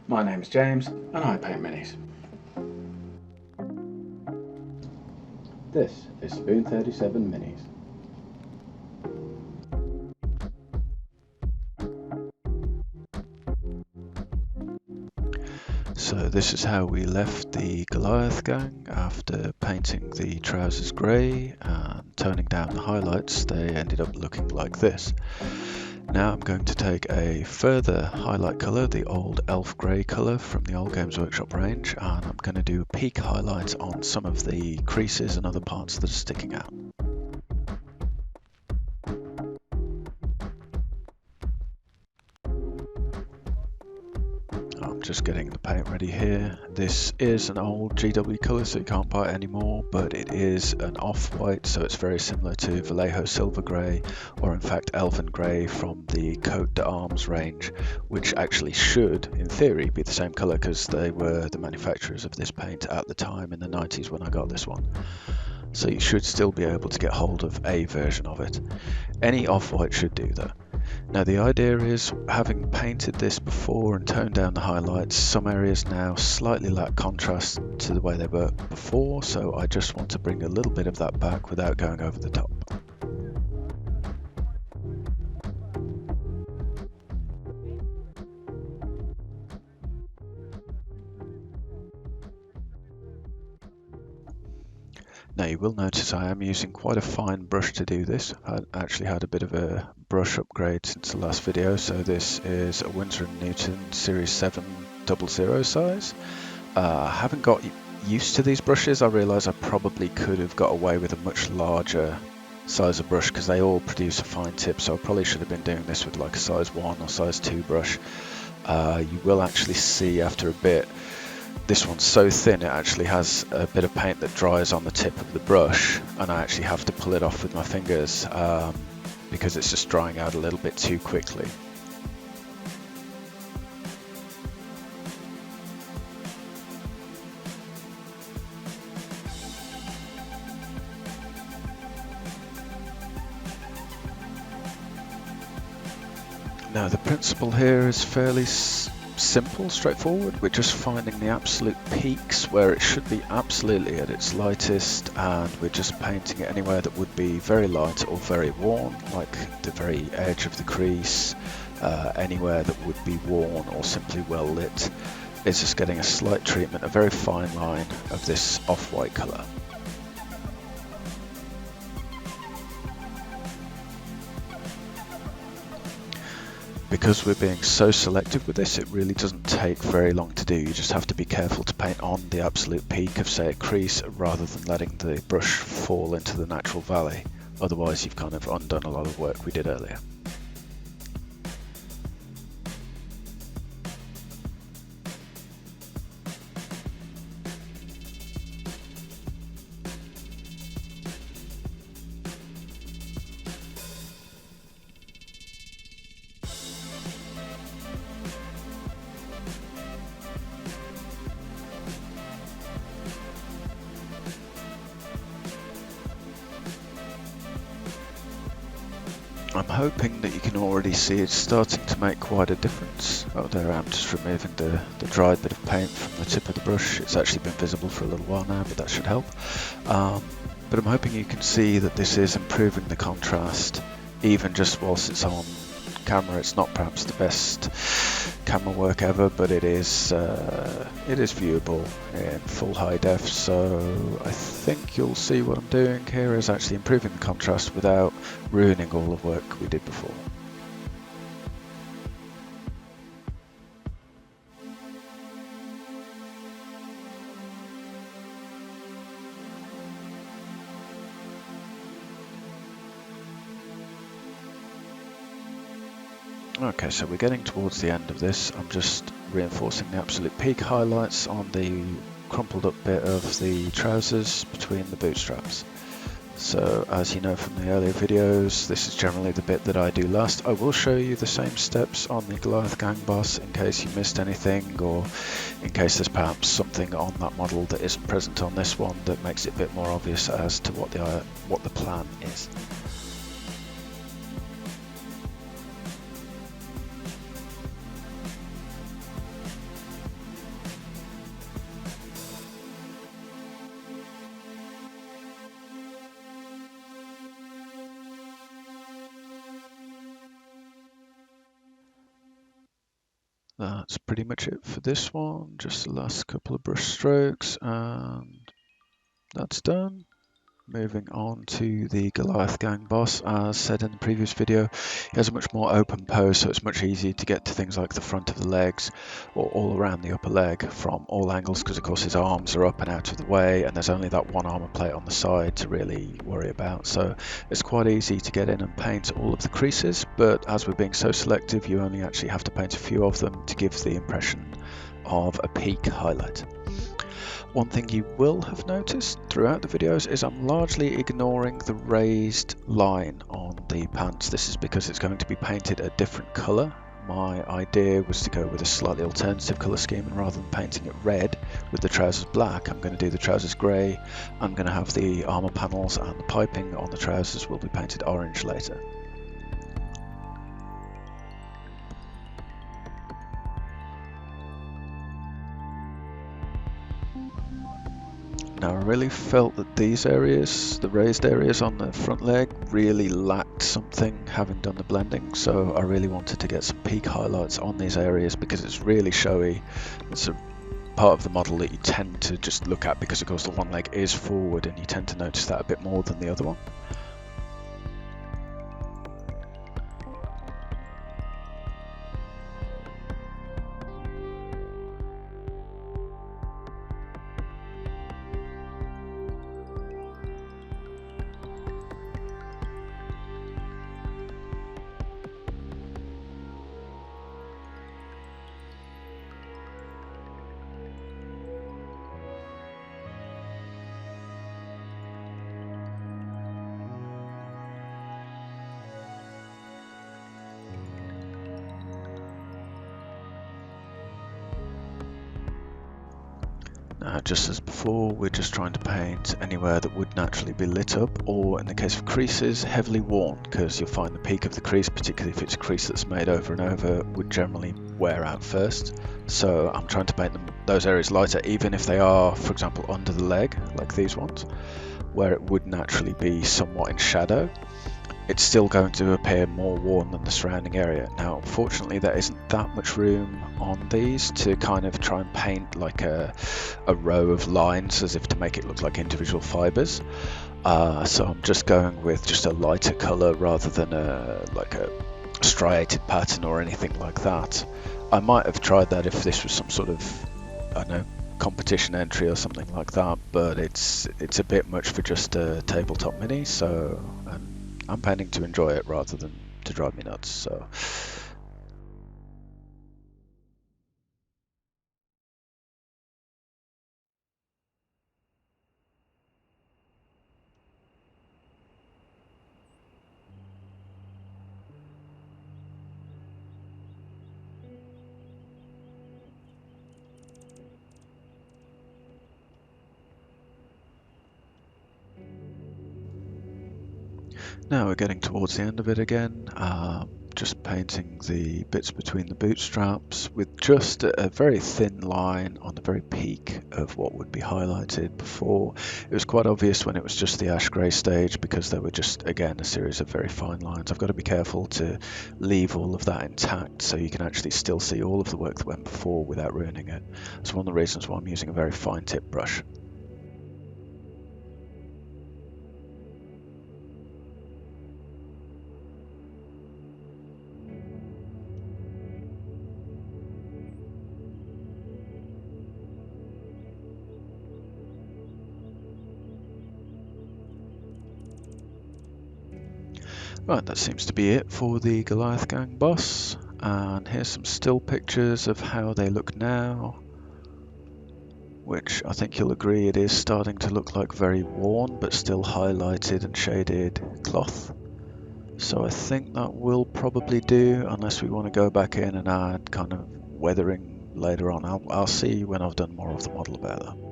My name is James and I paint minis. This is Spoon 37 Minis. So this is how we left the Goliath Gang after painting the trousers grey and toning down the highlights. They ended up looking like this. Now I'm going to take a further highlight colour, the old elf grey colour from the old Games Workshop range, and I'm going to do a peak highlight on some of the creases and other parts that are sticking out. I'm just getting the paint ready here. This is an old GW colour, so you can't buy it anymore, but it is an off-white, so it's very similar to Vallejo Silver Grey, or in fact Elven Grey from the Coat d'Arms range, which actually should, in theory, be the same colour because they were the manufacturers of this paint at the time in the 90s when I got this one. So you should still be able to get hold of a version of it. Any off-white should do that. Now the idea is, having painted this before and toned down the highlights, some areas now slightly lack contrast to the way they were before, so I just want to bring a little bit of that back without going over the top. Now you will notice I am using quite a fine brush to do this. I actually had a bit of a brush upgrade since the last video, so this is a Winsor & Newton Series 7 00 size. I haven't got used to these brushes. I realise I probably could have got away with a much larger size of brush because they all produce a fine tip, so I probably should have been doing this with like a size 1 or size 2 brush. You will actually see after a bit, this one's so thin it actually has a bit of paint that dries on the tip of the brush, and I actually have to pull it off with my fingers because it's just drying out a little bit too quickly. Now the principle here is fairly simple, straightforward. We're just finding the absolute peaks where it should be absolutely at its lightest, and we're just painting it anywhere that would be very light or very worn, like the very edge of the crease, anywhere that would be worn or simply well lit. It's just getting a slight treatment, a very fine line of this off-white colour. Because we're being so selective with this, it really doesn't take very long to do. You just have to be careful to paint on the absolute peak of, say, a crease rather than letting the brush fall into the natural valley. Otherwise you've kind of undone a lot of work we did earlier. I'm hoping that you can already see it's starting to make quite a difference. Oh, there I am, just removing the dried bit of paint from the tip of the brush. It's actually been visible for a little while now, but that should help. But I'm hoping you can see that this is improving the contrast, even just whilst it's on camera. It's not perhaps the best camera work ever, but it is viewable in full high def, so I think you'll see what I'm doing here is actually improving the contrast without ruining all the work we did before. Okay, so we're getting towards the end of this. I'm just reinforcing the absolute peak highlights on the crumpled up bit of the trousers between the bootstraps. So as you know from the earlier videos, this is generally the bit that I do last. I will show you the same steps on the Goliath Gang boss in case you missed anything, or in case there's perhaps something on that model that isn't present on this one that makes it a bit more obvious as to what the plan is. That's pretty much it for this one. Just the last couple of brush strokes and that's done. Moving on to the Goliath Gang boss, as said in the previous video, he has a much more open pose, so it's much easier to get to things like the front of the legs or all around the upper leg from all angles, because of course his arms are up and out of the way and there's only that one armor plate on the side to really worry about. So it's quite easy to get in and paint all of the creases, but as we're being so selective, you only actually have to paint a few of them to give the impression of a peak highlight. One thing you will have noticed throughout the videos is I'm largely ignoring the raised line on the pants. This is because it's going to be painted a different colour. My idea was to go with a slightly alternative colour scheme, and rather than painting it red with the trousers black, I'm going to do the trousers grey. I'm going to have the armour panels and the piping on the trousers will be painted orange later. Now I really felt that these areas, the raised areas on the front leg, really lacked something having done the blending, so I really wanted to get some peak highlights on these areas because it's really showy. It's a part of the model that you tend to just look at because of course the one leg is forward and you tend to notice that a bit more than the other one. Just as before, we're just trying to paint anywhere that would naturally be lit up, or in the case of creases, heavily worn, because you'll find the peak of the crease, particularly if it's a crease that's made over and over, would generally wear out first. So I'm trying to paint those areas lighter, even if they are, for example, under the leg, like these ones, where it would naturally be somewhat in shadow. It's still going to appear more worn than the surrounding area. Now, unfortunately, there isn't that much room on these to kind of try and paint like a row of lines as if to make it look like individual fibers. So I'm just going with just a lighter color rather than like a striated pattern or anything like that. I might have tried that if this was some sort of, I don't know, competition entry or something like that, but it's a bit much for just a tabletop mini, so I'm painting to enjoy it rather than to drive me nuts, so. Now we're getting towards the end of it again, just painting the bits between the bootstraps with just a very thin line on the very peak of what would be highlighted before. It was quite obvious when it was just the ash grey stage because there were just, again, a series of very fine lines. I've got to be careful to leave all of that intact so you can actually still see all of the work that went before without ruining it. That's one of the reasons why I'm using a very fine tip brush. Right, that seems to be it for the Goliath Gang boss, and here's some still pictures of how they look now, which I think you'll agree it is starting to look like very worn but still highlighted and shaded cloth. So I think that will probably do, unless we want to go back in and add kind of weathering later on. I'll see when I've done more of the model about that.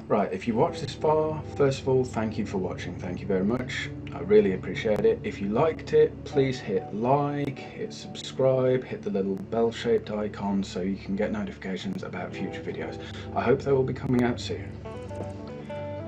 Right, if you watched this far, first of all, thank you for watching. Thank you very much. I really appreciate it. If you liked it, please hit like, hit subscribe, hit the little bell-shaped icon so you can get notifications about future videos. I hope they will be coming out soon.